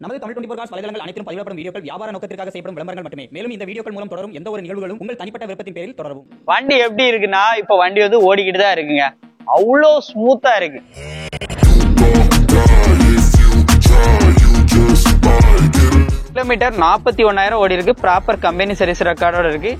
நமது தமிழ் 24 காஸ் வலைதளங்கள் அனைத்தும் பதிவிடப்படும் வீடியோக்கள் வியாபார நோக்கத்திற்காக செய்யப்படும் விளம்பரங்கள் மட்டுமே. மேலும் இந்த வீடியோக்கள் மூலம் தொடரும் எந்த ஒரு நிகழ்வுகளும் உங்கள் தனிப்பட்ட விருப்பத்தின் பேரில் தொடரவும். வண்டி எப்படி இருக்குன்னா, இப்ப வண்டி வந்து ஓடிக்கிட்டு தான் இருக்குங்க. அவ்வளோ ஸ்மூத்தா இருக்கு. கிலோமீட்டர் 41,000 ஓடி இருக்கு. ப்ராப்பர் கம்பெனி சர்வீஸ் ரெக்கார்டோட இருக்கு.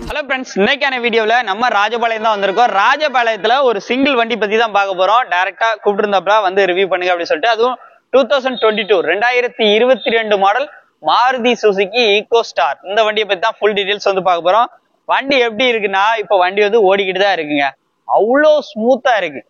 ஹலோ ஃப்ரெண்ட்ஸ், இன்னைக்கான வீடியோல நம்ம ராஜபாளையம் தான் வந்திருக்கோம். ராஜபாளையத்துல ஒரு சிங்கிள் வண்டி பத்தி தான் பார்க்க போறோம். டைரக்டா கூப்பிட்டு இருந்தாப்ல வந்து ரிவ்யூ பண்ணுங்க அப்படின்னு சொல்லிட்டு, அதுவும் 2022 model Maruti Suzuki Eeco star. இந்த வண்டியை பத்தி தான் ஃபுல் டீடைல்ஸ் வந்து பார்க்க போறோம். வண்டி எப்படி இருக்குன்னா, இப்ப வண்டி வந்து ஓடிக்கிட்டு தான் இருக்குங்க. அவ்வளோ ஸ்மூத்தா இருக்கு.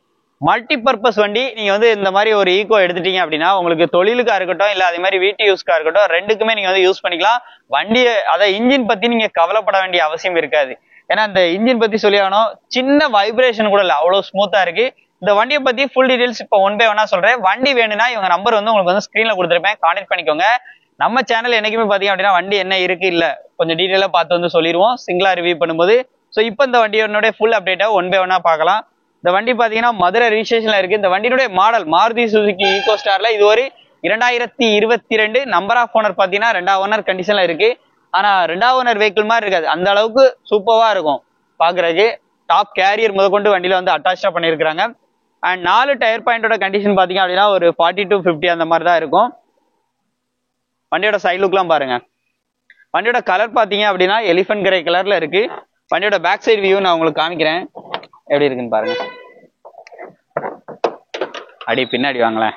மல்டி பர்பஸ் வண்டி. நீங்க வந்து இந்த மாதிரி ஒரு ஈகோ எடுத்துட்டீங்க அப்படின்னா, உங்களுக்கு தொழிலுக்கா இருக்கட்டும் இல்ல அதே மாதிரி வீட்டு யூஸ்க்கா இருக்கட்டும், ரெண்டுக்குமே நீங்க வந்து யூஸ் பண்ணிக்கலாம். வண்டியை இன்ஜின் பத்தி நீங்க கவலைப்பட வேண்டிய அவசியம் இருக்காது. ஏன்னா இந்த இன்ஜின் பத்தி சொல்லி ஆகணும், சின்ன வைப்ரேஷன் கூட இல்ல, அவ்வளவு ஸ்மூத்தா இருக்கு. இந்த வண்டியை பத்தி ஃபுல் டீடைல்ஸ் இப்போ ஒன் பை ஒன்னா சொல்றேன். வண்டி வேணும்னா இவங்க நம்பர் வந்து உங்களுக்கு வந்து ஸ்கிரீன்ல கொடுத்துருப்பேன், கான்டெக்ட் பண்ணிக்கோங்க. நம்ம சேனல் என்னைக்குமே பாத்தீங்க அப்படின்னா வண்டி என்ன இருக்கு இல்ல கொஞ்சம் டீடைலா பார்த்து வந்து சொல்லிடுவோம் சிங்கிளா ரிவ்யூ பண்ணும்போது. ஸோ இப்போ இந்த வண்டியோட ஃபுல் அப்டேட்டா ஒன் பை ஒன்னா பார்க்கலாம். இந்த வண்டி பாத்தீங்கன்னா மதுரை ரிஜிஸ்ட்ரேஷன்ல இருக்கு. இந்த வண்டியுடைய மாடல் மாருதி சுசுகி ஈகோ ஸ்டார்ல இது ஒரு 2022. நம்பர் ஆஃப் ஓனர் பாத்தீங்கன்னா 2வது ஓனர் கண்டிஷன்ல இருக்கு. ஆனா 2வது ஓனர் வெஹிக்கிள் மாதிரி இருக்காது, அந்த அளவுக்கு சூப்பரா இருக்கும் பாக்குறதுக்கு. டாப் கேரியர் முதற்கொண்டு வண்டியில வந்து அட்டாச்சா பண்ணிருக்காங்க. அண்ட் 4 டயர் பாயிண்டோட கண்டிஷன் பாத்தீங்க அப்படின்னா ஒரு 40 to 50 அந்த மாதிரி தான் இருக்கும். வண்டியோட சைட் லுக்லாம் பாருங்க. வண்டியோட கலர் பாத்தீங்க அப்படின்னா எலிஃபென்ட் கிரே கலர்ல இருக்கு. வண்டியோட பேக் சைடு வியூ நான் உங்களுக்கு காமிக்கிறேன், எப்படி இருக்குன்னு பாருங்க. அப்படி பின்னாடி வாங்களேன்.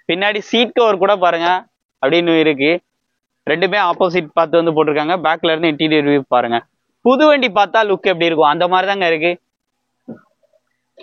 பின்னாடி சீட் கவர் கூட பாருங்க அப்படின்னு இருக்கு. ரெண்டுமே ஆப்போசிட் பார்த்து வந்து போட்டிருக்காங்க. பேக்ல இருந்து இன்டீரியர் வியூ பாருங்க. புது வண்டி பார்த்தா லுக் எப்படி இருக்கும் அந்த மாதிரி தாங்க இருக்கு.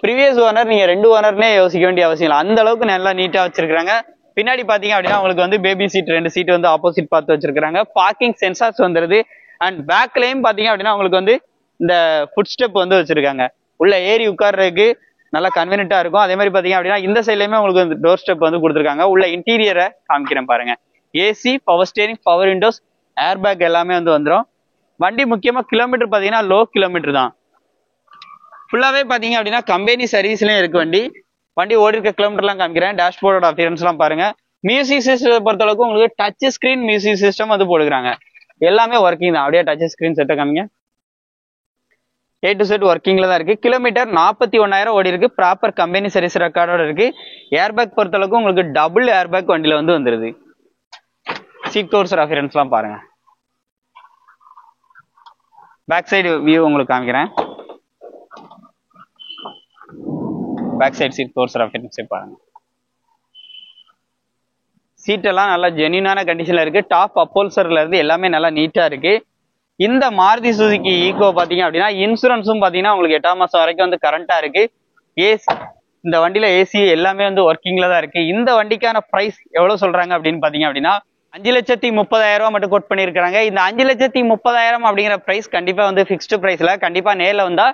ப்ரீவியஸ் ஓனர் நீங்க 2 ஓனர்னே யோசிக்க வேண்டிய அவசியம் இல்லை, அந்த அளவுக்கு நல்லா நீட்டா வச்சிருக்காங்க. பின்னாடி பாத்தீங்க அப்படின்னா உங்களுக்கு வந்து பேபி சீட் 2 சீட் வந்து ஆப்போசிட் பார்த்து வச்சிருக்காங்க. பார்க்கிங் சென்சார்ஸ் வந்துருது. அண்ட் பேக்லயும் பாத்தீங்க அப்படின்னா உங்களுக்கு வந்து இந்த ஃபுட் ஸ்டெப் வந்து வச்சிருக்காங்க. உள்ள ஏறி உட்கார்றதுக்கு நல்லா கன்வீனியன்ட்டா இருக்கும். அதே மாதிரி பாத்தீங்க அப்படின்னா இந்த சைட்லயுமே உங்களுக்கு வந்து டோர் ஸ்டெப் வந்து கொடுத்துருக்காங்க. உள்ள இன்டீரியரை காமிக்கிறேன் பாருங்க. AC, power steering, power Windows, air bag எல்லாமே வந்து வந்துடும். வண்டி முக்கியமா கிலோமீட்டர் பாத்தீங்கன்னா லோ கிலோமீட்டர் தான். ஃபுல்லாவே பாத்தீங்க அப்படின்னா கம்பெனி சர்வீஸ்லயும் இருக்கு வண்டி. வண்டி ஓடி இருக்க கிலோமீட்டர்லாம் காமிக்கிறேன். டேஷ்போர்டோட அப்பியரன்ஸ் எல்லாம் பாருங்க. மியூசிக் சிஸ்டம் பொறுத்த அளவுக்கு உங்களுக்கு டச் ஸ்கிரீன் மியூசிக் சிஸ்டம் வந்து போடுறாங்க. எல்லாமே ஒர்க்கிங் தான். அப்படியே டச் ஸ்கிரீன் செட்டை காமிங்க. A to Z ஒர்க்கிங்ல தான் இருக்கு. கிலோமீட்டர் 41,000 ஓடி இருக்கு. ப்ராப்பர் கம்பெனி சர்வீஸ் ரெக்கார்டோட இருக்கு. ஏர்பேக் பொறுத்த அளவுக்கு உங்களுக்கு டபுள் ஏர்பேக் வண்டியில வந்து வந்துருது. சீட் கவர்ஸ் ரெஃபரன்ஸ் எல்லாம் பாருங்க. பேக் சைடு வியூ உங்களுக்கு காமிக்கிறேன். Back side seat covers reference பாருங்க. சீட் எல்லாம் நல்லா ஜென்யூனான கண்டிஷன்ல இருக்கு. டாப் அப்போல்சர்ல இருந்து எல்லாமே நல்லா நீட்டா இருக்கு. இந்த மாருதி சுசுகி ஈகோ பாத்தீங்க அப்படின்னா இன்சூரன்ஸும் பாத்தீங்கன்னா உங்களுக்கு 8ஆம் மாசம் வரைக்கும் வந்து கரண்டா இருக்கு. ஏசி, இந்த வண்டியில ஏசி எல்லாமே வந்து ஒர்க்கிங்ல தான் இருக்கு. இந்த வண்டிக்கான பிரைஸ் எவ்வளவு சொல்றாங்க அப்படின்னு பாத்தீங்க அப்படின்னா 5,30,000 மட்டும் கோட் பண்ணிருக்காங்க. இந்த 5,30,000 அப்படிங்கிற பிரைஸ் கண்டிப்பா வந்து பிக்ஸ்டு பிரைஸ்ல. கண்டிப்பா நேர்ல வந்தா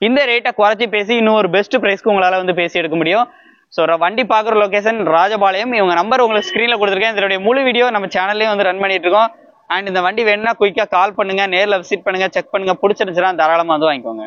இந்த ரேட்டை குறைச்சி பேசி இன்னும் ஒரு பெஸ்ட் பிரைஸ்க்கு உங்களால வந்து பேசி எடுக்க முடியும். ஸோ வண்டி பாக்குற லொகேஷன் ராஜபாளையம். இவங்க நம்பர் உங்களுக்கு ஸ்கிரீன்ல கொடுத்துருக்கேன். இதனுடைய முழு வீடியோ நம்ம சேனல்லையும் வந்து ரன் பண்ணிட்டு இருக்கோம். அண்ட் இந்த வண்டி வேணும்னா குயிக்கா கால் பண்ணுங்க, நேர்ல விசிட் பண்ணுங்க, செக் பண்ணுங்க. பிடிச்சிருந்துச்சுன்னா தாராளமா வந்து வாங்கிக்கோங்க.